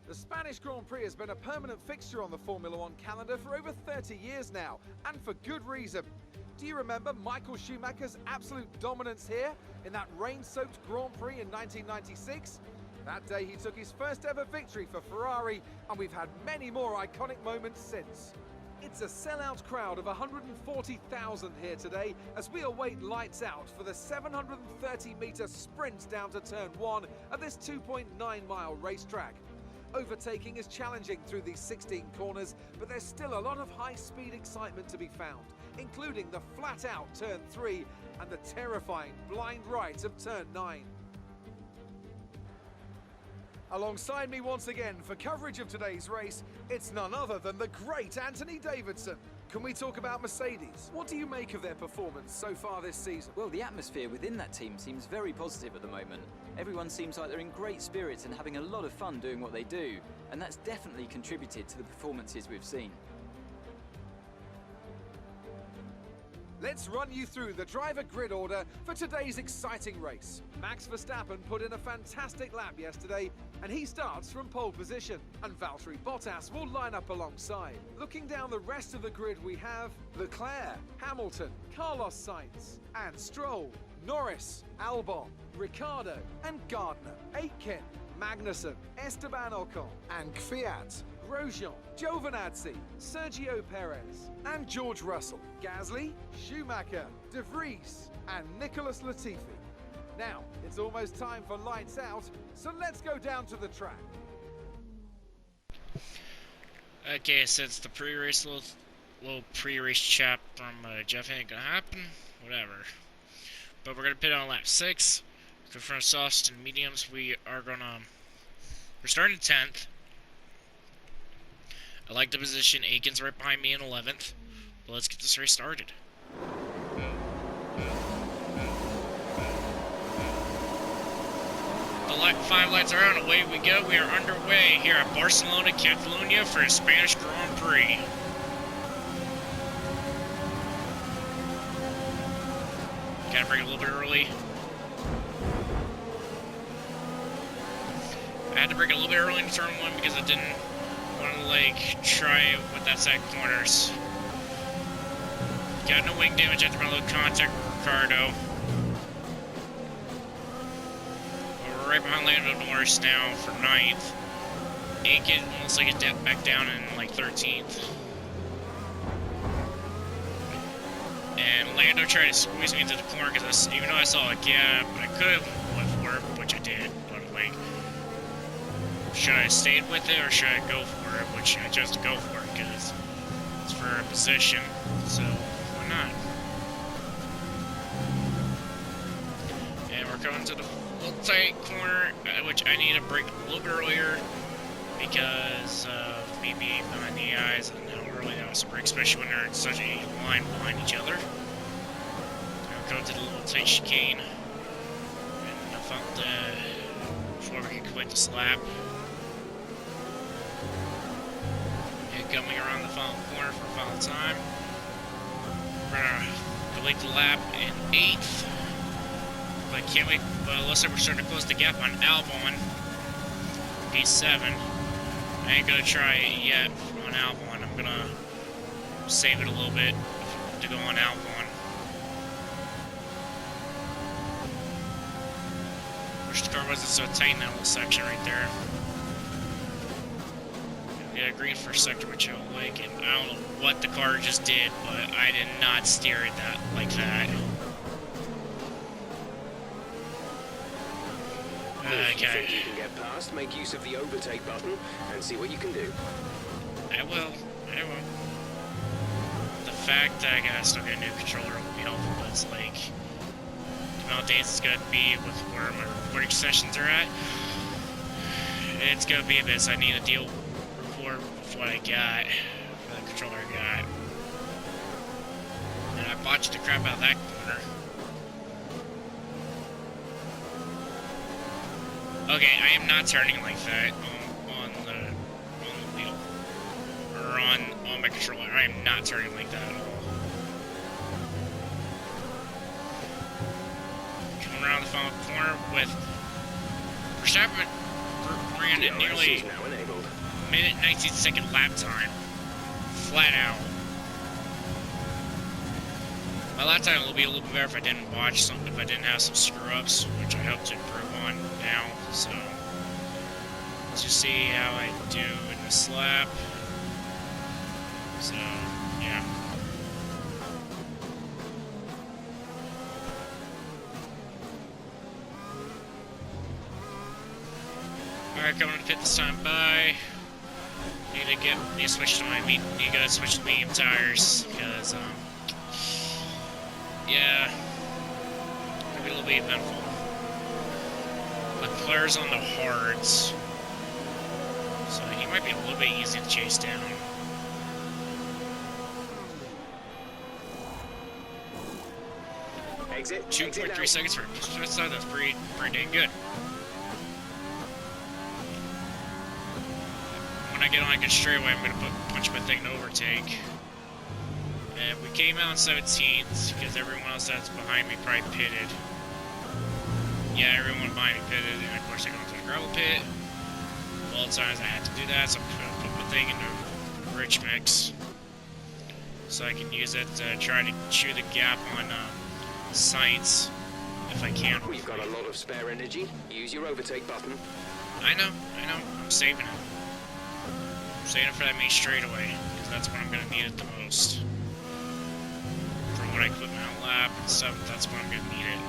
The Spanish Grand Prix has been a permanent fixture on the Formula One calendar for over 30 years now, and for good reason. Do you remember Michael Schumacher's absolute dominance here in that rain-soaked Grand Prix in 1996? That day he took his first ever victory for Ferrari, and we've had many more iconic moments since. It's a sellout crowd of 140,000 here today as we await lights out for the 730-metre sprint down to turn 1 of this 2.9-mile racetrack. Overtaking is challenging through these 16 corners, but there's still a lot of high-speed excitement to be found, including the flat-out turn 3 and the terrifying blind right of turn 9. Alongside me once again for coverage of today's race, it's none other than the great Anthony Davidson. Can we talk about Mercedes? What do you make of their performance so far this season? Well, the atmosphere within that team seems very positive at the moment. Everyone seems like they're in great spirits and having a lot of fun doing what they do, and that's definitely contributed to the performances we've seen. Let's run you through the driver grid order for today's exciting race. Max Verstappen put in a fantastic lap yesterday, and he starts from pole position, and Valtteri Bottas will line up alongside. Looking down the rest of the grid, we have Leclerc, Hamilton, Carlos Sainz, and Stroll, Norris, Albon, Ricciardo, and Gardner, Aitken, Magnussen, Esteban Ocon, and Kvyat, Grosjean, Giovinazzi, Sergio Perez, and George Russell, Gasly, Schumacher, De Vries, and Nicholas Latifi. Now, it's almost time for lights out, so let's go down to the track. Okay, so it's the pre-race, little pre-race chat from Jeff. Ain't gonna happen, whatever. But we're gonna pit on lap 6. For softs and mediums, we're starting 10th. I like the position. Aiken's right behind me in 11th. But let's get this race started. The 5 lights are on. Away we go. We are underway here at Barcelona, Catalunya for a Spanish Grand Prix. Gotta bring it a little bit early. I had to brake a little bit early in turn 1 because I didn't want to try with that side corners. Got no wing damage after my little contact with Ricardo. We're right behind Lando Norris now for 9th. Aiken almost like a dip back down in 13th. And Lando tried to squeeze me into the corner because even though I saw a gap, I could have went for it, which I did. But should I have stayed with it or should I go for it? Which I chose to go for it because it's for a position, so why not? And we're coming to the little tight corner, which I need to brake a little bit earlier because of me being behind the eyes and how early I was to brake, especially when they're in such a line behind each other. Now we're going to the little tight chicane, and I found before we can complete this lap. Coming around the final corner for final time. We're gonna complete the lap in 8th. But I can't wait. But it looks like we're starting to close the gap on Albon. P7. I ain't gonna try it yet on Albon. I'm gonna save it a little bit to go on Albon. Wish the car wasn't so tight in that little section right there. Yeah, green first sector, which I don't like, and I don't know what the car just did, but I did not steer it like that. If you think you can get past, make use of the overtake button and see what you can do. I will. The fact that I gotta still get a new controller will be helpful, but it's the amount of days it's gonna be with where my recording sessions are at. It's gonna be this. I need to deal with what I got, for the controller I got. And I botched the crap out of that corner. Okay, I am not turning like that on the wheel. Or on my controller. I am not turning like that at all. Coming around the final corner with Verstappen ran it nearly minute 19-second lap time. Flat out. My lap time will be a little bit better if I didn't watch something, if I didn't have some screw-ups, which I hope to improve on now. So, let's just see how I do in this lap. So, yeah. Alright, coming to pit this time by. Need to switch to switch to medium tires because yeah, it'll be a little bit eventful. Leclerc's on the hards, so he might be a little bit easy to chase down. Exit. 2.3 seconds for that's pretty dang good. When I get on a good straightaway, I'm gonna punch my thing to overtake. And we came out in 17th because everyone else that's behind me probably pitted. Yeah, everyone behind me pitted, and of course I go into the gravel pit. All the times I had to do that, so I'm gonna put my thing into rich mix, so I can use it to try to chew the gap on science if I can. We've got a lot of spare energy. Use your overtake button. I know. I'm saving it. I'm saving it for that main straightaway, because that's when I'm gonna need it the most. For when I quit my lap and stuff, that's when I'm gonna need it.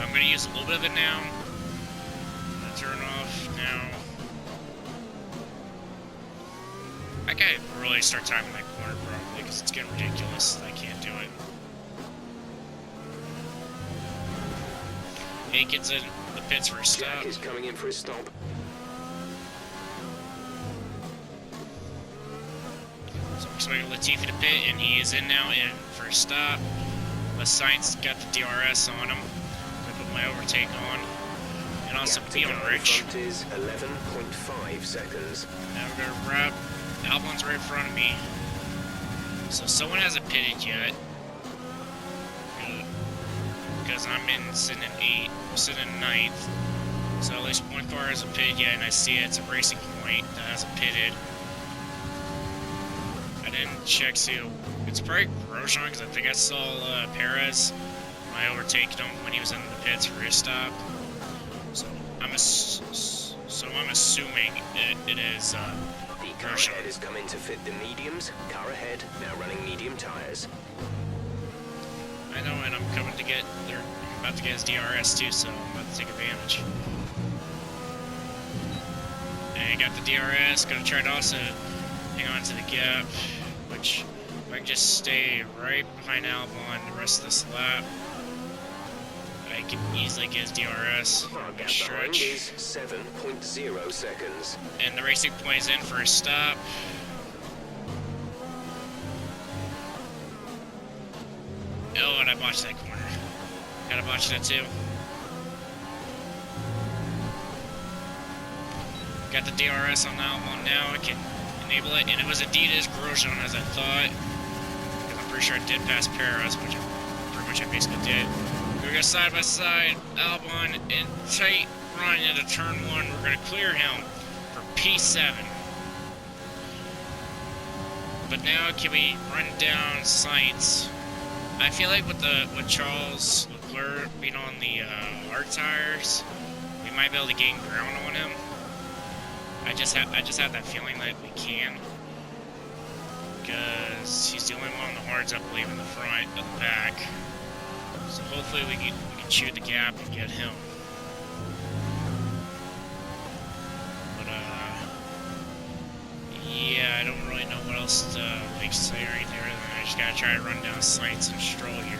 I'm gonna use a little bit of it now. I'm gonna turn off now. I gotta really start timing that corner probably, because it's getting ridiculous. I can't do it. Aiken's in the pits for a stop. Jack is coming in for a stop. So I'm expecting Latifi to pit, and he is in now in for a stop. The Science got the DRS on him. I put my overtake on. And also be on Rich. Front is 11.5 seconds. Now we're gonna wrap. Albon's right in front of me. So someone hasn't pitted yet. Because I'm sitting in 8th, sitting in 9th. So at least one car hasn't pitted yet, and I see it's a Racing Point that hasn't pitted. I didn't check, see, it's probably Grosjean, because I think I saw Perez. I overtaked him when he was in the pits for his stop. So I'm assuming it is the car ahead is coming to fit the mediums. Car ahead, now running medium tires. I know, and I'm coming to get, they're about to get his DRS too, so I'm about to take advantage. And I got the DRS, gonna try to also hang on to the gap, which if I can just stay right behind Albon the rest of this lap, I can easily get his DRS. Our gap behind is 7.0 seconds. And the Racing Point is in for a stop. Oh, and I botched that corner. Gotta botch that too. Got the DRS on that one now. I can enable it. And it was indeed as Grosjean as I thought. Because I'm pretty sure I did pass Perez, which I basically did. We're going to go side by side. Albon in tight run into turn 1. We're going to clear him for P7. But now can we run down Sainz? I feel like with Charles Leclerc being on the hard tires, we might be able to gain ground on him. I just have that feeling that we can, because he's the only one on the hards, I believe, in the front of the pack. So hopefully we can chew the gap and get him. But yeah, I don't really know what else to say right there. I just gotta try to run down Sainz and Stroll here.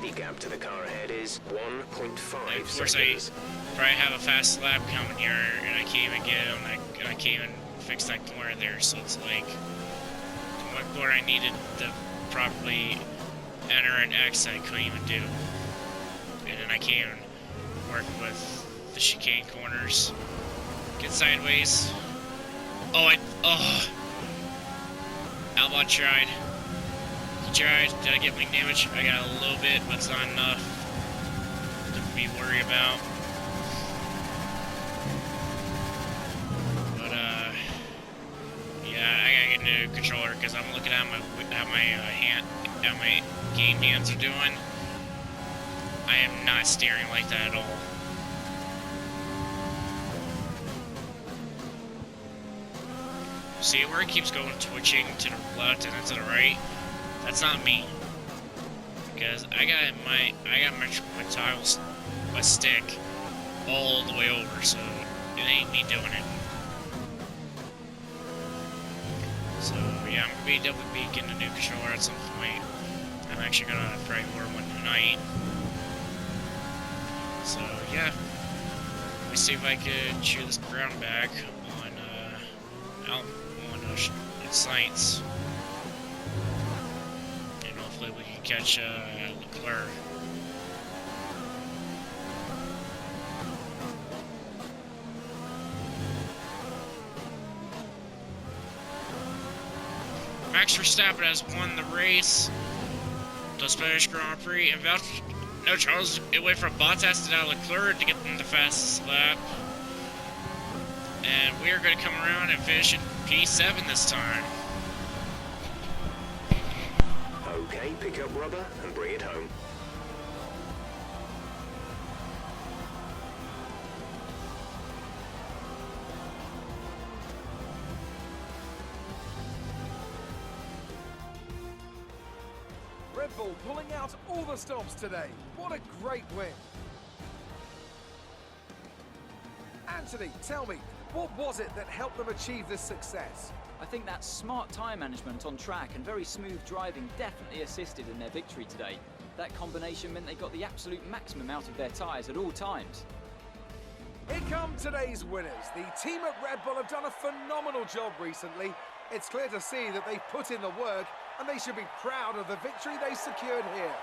The gap to the car ahead is 1.5 of course, seconds. I probably have a fast lap coming here, and I can't even get him. I can't even fix that corner there. So it's like the one corner I needed to properly enter an X, I couldn't even do. And then I can't even work with the chicane corners. Get sideways. Albon tried. He tried. Did I get wing damage? I got a little bit, but it's not enough to be worried about. new controller because I'm looking at my game hands are doing. I am not steering like that at all. See where it keeps going twitching to the left and then to the right? That's not me. Because I got my tiles, my stick, all the way over, so it ain't me doing it. So yeah, I'm gonna definitely be getting a new controller at some point. I'm actually gonna probably order one tonight. So yeah, let me see if I could chew this ground back on Science, and hopefully we can catch Leclerc. Max Verstappen has won the race, the Spanish Grand Prix, and no, Charles, it went from Bottas to now Leclerc to get in the fastest lap. And we are going to come around and finish in P7 this time. Okay, pick up rubber and bring it home. Red Bull pulling out all the stops today. What a great win. Anthony, tell me, what was it that helped them achieve this success? I think that smart tyre management on track and very smooth driving definitely assisted in their victory today. That combination meant they got the absolute maximum out of their tyres at all times. Here come today's winners. The team at Red Bull have done a phenomenal job recently. It's clear to see that they've put in the work and they should be proud of the victory they secured here.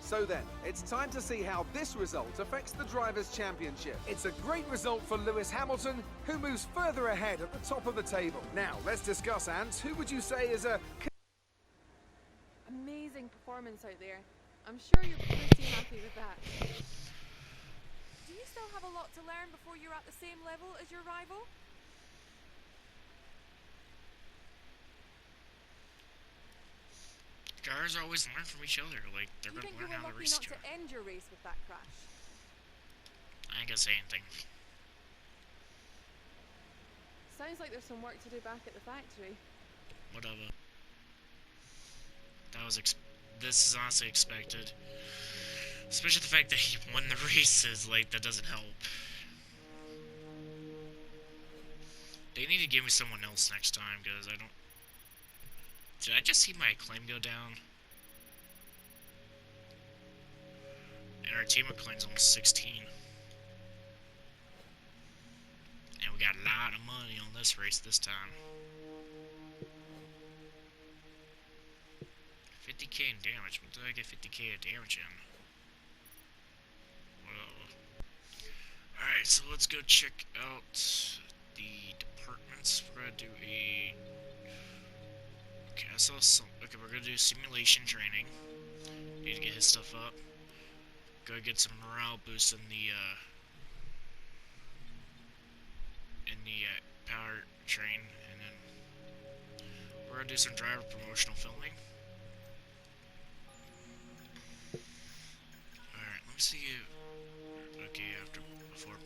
So then, it's time to see how this result affects the Drivers' Championship. It's a great result for Lewis Hamilton, who moves further ahead at the top of the table. Now, let's discuss, Ant. Who would you say is a... Amazing performance out there. I'm sure you're pretty happy with that. Do you still have a lot to learn before you're at the same level as your rival? Cars always learn from each other. Like, they're going to learn how to race each other. Do you think you were lucky not to end your race with that crash? I ain't gonna say anything. Sounds like there's some work to do back at the factory. Whatever. That was this is honestly expected. Especially the fact that he won the races, like, that doesn't help. They need to give me someone else next time, because I don't... Did I just see my acclaim go down? And our team acclaim's almost 16. And we got a lot of money on this race this time. 50k in damage. What did I get 50k of damage in? Alright, so let's go check out the departments. We're gonna do a... Okay, I saw some... Okay, we're gonna do simulation training. Need to get his stuff up. Go get some morale boost in the power train, and then we're gonna do some driver promotional filming. Alright, let me see you. Okay, before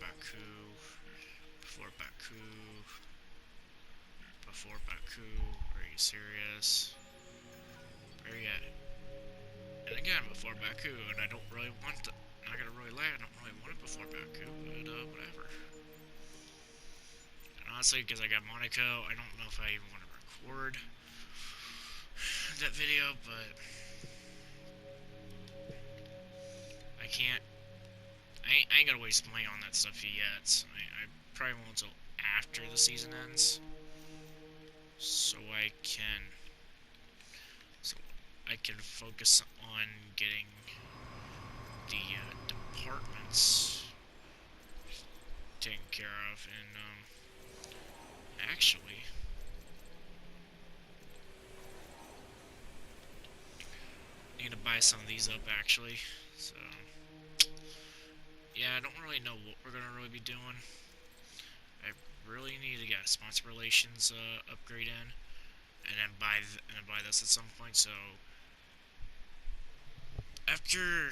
Baku, are you serious? Where you at? And again, before Baku, and I don't really want to, not gonna really lie, I don't really want it before Baku, but whatever. And honestly, because I got Monaco, I don't know if I even want to record that video, but I can't. I ain't gonna waste money on that stuff yet. I probably won't until after the season ends, so I can focus on getting the departments taken care of. And actually, need to buy some of these up actually. So yeah, I don't really know what we're gonna really be doing. I really need to get a sponsor relations upgrade in, and then buy this at some point. So after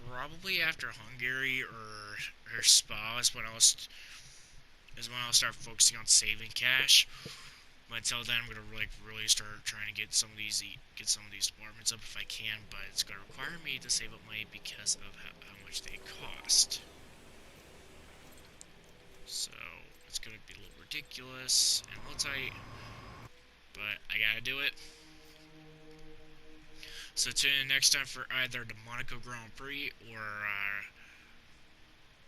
probably after Hungary or Spa is when I'll start focusing on saving cash. But until then, I'm gonna really start trying to get some of these departments up if I can. But it's gonna require me to save up money because of how much they cost. So it's gonna be a little ridiculous and a little tight, but I gotta do it. So tune in next time for either the Monaco Grand Prix or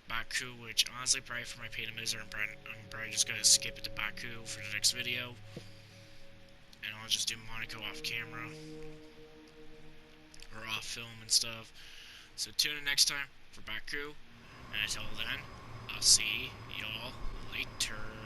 Baku, which honestly, probably for my pain and misery, I'm probably just gonna skip it to Baku for the next video. And I'll just do Monaco off camera or off film and stuff. So tune in next time for Baku, and until then, I'll see y'all later.